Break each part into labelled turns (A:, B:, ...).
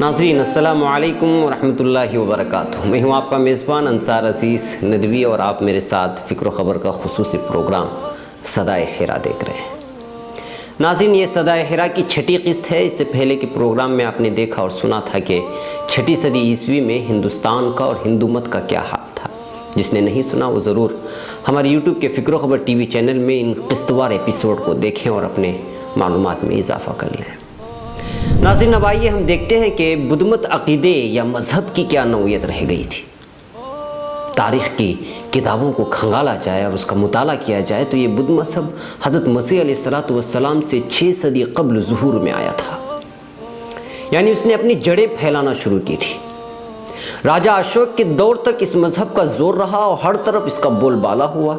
A: नाज़रीन अस्सलामु अलैकुम वरहमतुल्लाहि वबरकातुहू। मैं हूँ आपका मेज़बान अंसार अज़ीज़ नदवी और आप मेरे साथ फ़िक्र ख़बर का ख़ुसूसी प्रोग्राम सदाए हिरा देख रहे हैं। नाज़रीन, ये सदाए हिरा की छठी किस्त है। इससे पहले के प्रोग्राम में आपने देखा और सुना था कि छठी सदी ईस्वी में हिंदुस्तान का और हिंदू मत का क्या हाल था। जिसने नहीं सुना वो ज़रूर हमारे यूट्यूब के फ़िक्र ख़बर टीवी चैनल में इन किस्तवार एपिसोड को देखें और अपने मालूमात में इजाफ़ा कर लें। नाज़रीन, अब आइए हम देखते हैं कि बुद्धमत अक़ीदे या मज़हब की क्या नौइयत रह गई थी। तारीख़ की किताबों को खंगाला जाए और उसका मुताला किया जाए तो ये बुद्ध मज़हब हज़रत मसीह अलैहिस्सलाम से 6 सदी क़ब्ल ज़ुहूर में आया था, यानी उसने अपनी जड़ें फैलाना शुरू की थी। राजा अशोक के दौर तक इस मज़हब का ज़ोर रहा और हर तरफ इसका बोलबाला हुआ।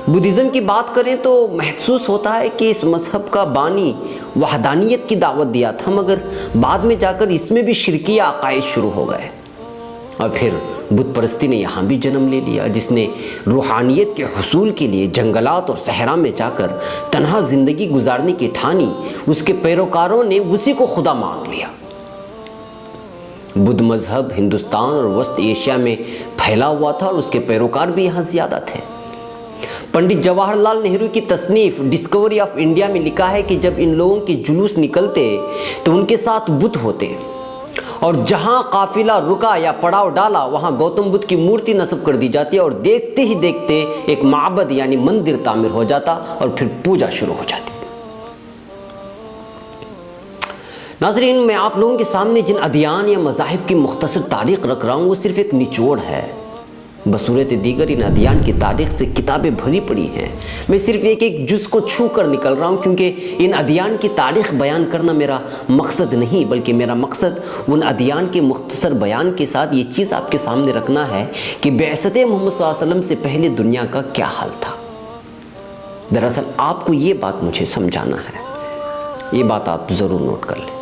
A: बुद्धिज़्म की बात करें तो महसूस होता है कि इस मज़हब का बानी वहदानियत की दावत दिया था, मगर बाद में जाकर इसमें भी शिरकी अक़ाइद शुरू हो गए और फिर बुत परस्ती ने यहाँ भी जन्म ले लिया, जिसने रूहानियत के हुसूल के लिए जंगलात और सहरा में जाकर तन्हा ज़िंदगी गुजारने की ठानी। उसके पैरोकारों ने उसी को खुदा मान लिया। बुद्ध मज़हब हिंदुस्तान और वस्त एशिया में फैला हुआ था और उसके पैरोकार भी यहाँ ज़्यादा थे। पंडित जवाहरलाल नेहरू की तसनीफ़ डिस्कवरी ऑफ इंडिया में लिखा है कि जब इन लोगों के जुलूस निकलते तो उनके साथ बुत होते और जहां काफिला रुका या पड़ाव डाला वहां गौतम बुद्ध की मूर्ति नस्ब कर दी जाती और देखते ही देखते एक माबद यानी मंदिर तामीर हो जाता और फिर पूजा शुरू हो जाती। नाज़रीन, मैं आप लोगों के सामने जिन अदियान या मज़ाहिब की मुख्तसर तारीख़ रख रहा हूँ वो सिर्फ़ एक निचोड़ है। बसूरत दीगर इन अदियान की तारीख़ से किताबें भरी पड़ी हैं। मैं सिर्फ एक जुज़ को छू कर निकल रहा हूँ, क्योंकि इन अदियान की तारीख़ बयान करना मेरा मकसद नहीं, बल्कि मेरा मकसद उन अदियान के मुख्तसर बयान के साथ ये चीज़ आपके सामने रखना है कि बेअसत मोहम्मद सल्लल्लाहु अलैहि वसल्लम से पहले दुनिया का क्या हाल था। दरअसल आपको ये बात मुझे समझाना है, ये बात आप ज़रूर नोट कर लें।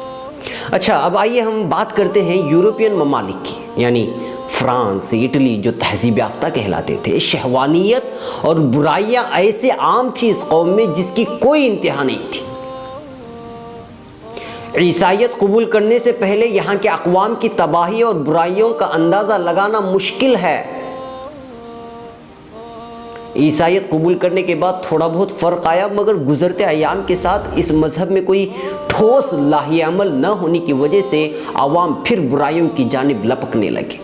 A: अच्छा, अब आइए हम बात करते हैं यूरोपियन ममालिक की, यानी फ्रांस, इटली, जो तहज़ीब याफ्ता कहलाते थे। शहवानियत और बुराइयां ऐसे आम थी इस कौम में जिसकी कोई इंतहा नहीं थी। ईसाईयत कबूल करने से पहले यहाँ के अक़वाम की तबाही और बुराइयों का अंदाज़ा लगाना मुश्किल है। ईसाईयत कबूल करने के बाद थोड़ा बहुत फ़र्क आया, मगर गुज़रते अयाम के साथ इस मज़हब में कोई ठोस लाही अमल न होने की वजह से आवाम फिर बुराइयों की जानिब लपकने लगे।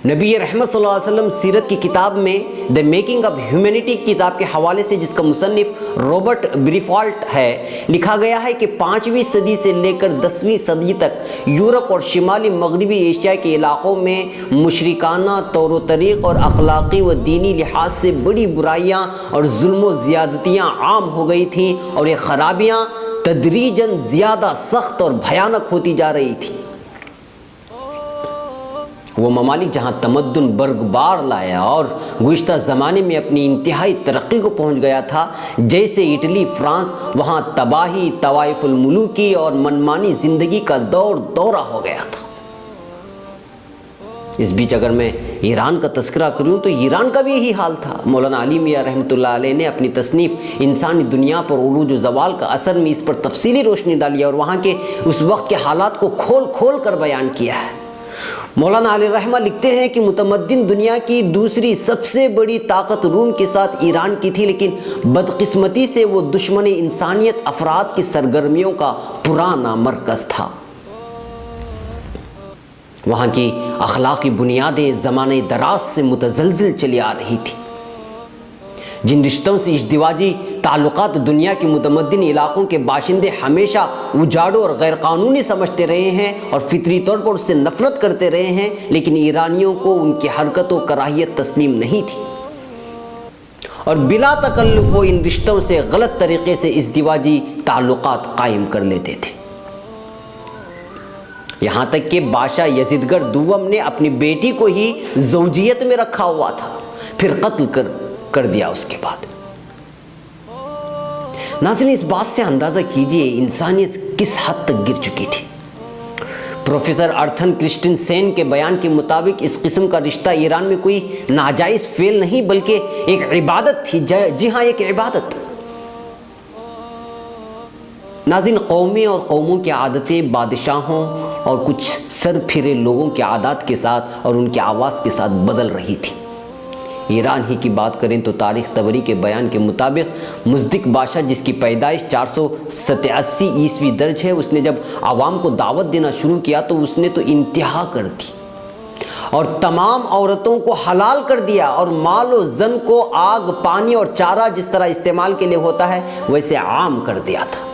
A: नबी रहमत सल्लल्लाहु अलैहि वसल्लम सीरत की किताब में द मेकिंग ऑफ ह्यूमैनिटी किताब के हवाले से, जिसका मुसन्निफ रॉबर्ट ब्रीफॉल्ट है, लिखा गया है कि 5वीं सदी से लेकर 10वीं सदी तक यूरोप और शिमाली मगरबी एशिया के इलाक़ों में मुशरिकाना तौर तरीक़ और अखलाक़ी व दीनी लिहाज से बड़ी बुराइयाँ और जुल्म ज़्यादतियाँ आम हो गई थीं और ये ख़राबियाँ तदरीजन ज़्यादा सख्त और भयानक होती जा रही थी। वो ममालिक जहाँ तमद्दुन बर्गबार लाया और गुज़िश्ता ज़माने में अपनी इंतहाई तरक्की को पहुँच गया था, जैसे इटली, फ्रांस, वहाँ तबाही, तवाइफुल मुलूकी और मनमानी ज़िंदगी का दौरा हो गया था। इस बीच अगर मैं ईरान का तस्करा करूँ तो ईरान का भी यही हाल था। मौलाना अली मियाँ रहमतुल्लाह अलैह ने अपनी तसनीफ़ इंसानी दुनिया पर उरूज ज़वाल का असर में इस पर तफसीली रोशनी डाली और वहाँ के उस वक्त के हालात को खोल कर बयान किया है। मौलाना अली रहमा लिखते हैं कि मुतमद्दिन दुनिया की दूसरी सबसे बड़ी ताकत रूम के साथ ईरान की थी, लेकिन बदकिस्मती से वो दुश्मन इंसानियत अफराद की सरगर्मियों का पुराना मरकज़ था। वहाँ की अखलाकी बुनियादें ज़माने दराज से मुतज़लज़िल चली आ रही थी। जिन रिश्तों से इज़्दिवाजी ताल्लुकात दुनिया के मुतमद्दिन इलाक़ों के बाशिंदे हमेशा उजाड़ों और गैरकानूनी समझते रहे हैं और फितरी तौर पर उससे नफ़रत करते रहे हैं, लेकिन ईरानियों को उनकी हरकत व कराहियत तस्लीम नहीं थी और बिला तकल्लुफ़ वो इन रिश्तों से गलत तरीक़े से इज़्दिवाजी ताल्लुकात कायम कर लेते थे। یہاں تک کہ بادشاہ یزیدگر دوم نے اپنی بیٹی کو ہی زوجیت میں رکھا ہوا تھا، پھر قتل کر دیا اس کے بعد۔ ناظرین، اس بات سے اندازہ کیجئے انسانیت کس حد تک گر چکی تھی۔ پروفیسر ارتھن کرسٹن سین کے بیان کے مطابق اس قسم کا رشتہ ایران میں کوئی ناجائز فعل نہیں بلکہ ایک عبادت تھی، جی ہاں ایک عبادت۔ ناظرین، قومیں اور قوموں کی عادتیں بادشاہوں اور کچھ سر پھرے لوگوں کے عادات کے ساتھ اور ان کے آواز کے ساتھ بدل رہی تھی۔ ایران ہی کی بات کریں تو تاریخ طبری کے بیان کے مطابق مزدک بادشاہ، جس کی پیدائش 487 عیسوی درج ہے، اس نے جب عوام کو دعوت دینا شروع کیا تو اس نے تو انتہا کر دی اور تمام عورتوں کو حلال کر دیا اور مال و زن کو آگ، پانی اور چارہ جس طرح استعمال کے لیے ہوتا ہے ویسے عام کر دیا تھا۔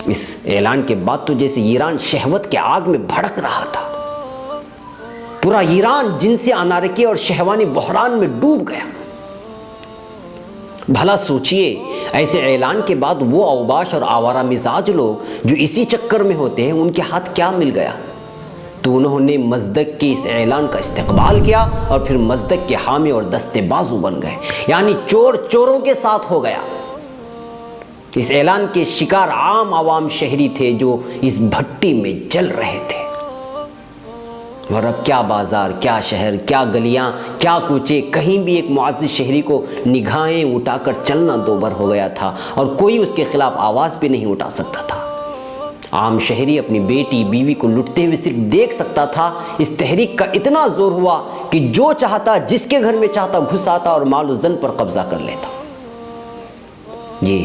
A: اس اعلان کے بعد تو جیسے ایران شہوت کے آگ میں بھڑک رہا تھا، پورا ایران جنسی انارکی اور شہوانی بحران میں ڈوب گیا۔ بھلا سوچئے، ایسے اعلان کے بعد وہ اوباش اور آوارہ مزاج لوگ جو اسی چکر میں ہوتے ہیں، ان کے ہاتھ کیا مل گیا؟ تو انہوں نے مزدک کے اس اعلان کا استقبال کیا اور پھر مزدک کے حامی اور دستے بازو بن گئے، یعنی چور چوروں کے ساتھ ہو گیا۔ اس اعلان کے شکار عام عوام شہری تھے جو اس بھٹی میں جل رہے تھے۔ اور اب کیا بازار، کیا شہر، کیا گلیاں، کیا کوچے، کہیں بھی ایک معزز شہری کو نگاہیں اٹھا کر چلنا دوبر ہو گیا تھا اور کوئی اس کے خلاف آواز بھی نہیں اٹھا سکتا تھا۔ عام شہری اپنی بیٹی بیوی کو لٹتے ہوئے صرف دیکھ سکتا تھا۔ اس تحریک کا اتنا زور ہوا کہ جو چاہتا جس کے گھر میں چاہتا گھس آتا اور مال و زن پر قبضہ کر لیتا۔ یہ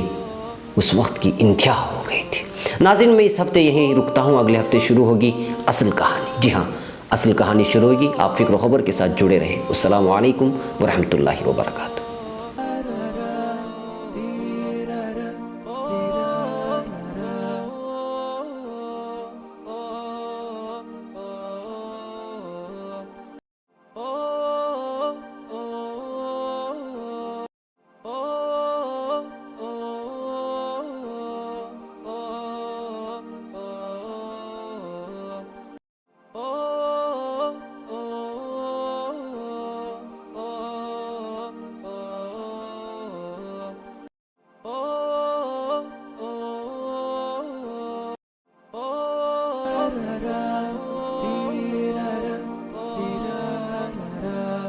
A: اس وقت کی انتہا ہو گئی تھی۔ ناظرین، میں اس ہفتے یہیں رکتا ہوں، اگلے ہفتے شروع ہوگی اصل کہانی۔ جی ہاں، اصل کہانی شروع ہوگی۔ آپ فکر و خبر کے ساتھ جڑے رہیں۔ السلام علیکم ورحمۃ اللہ وبرکاتہ۔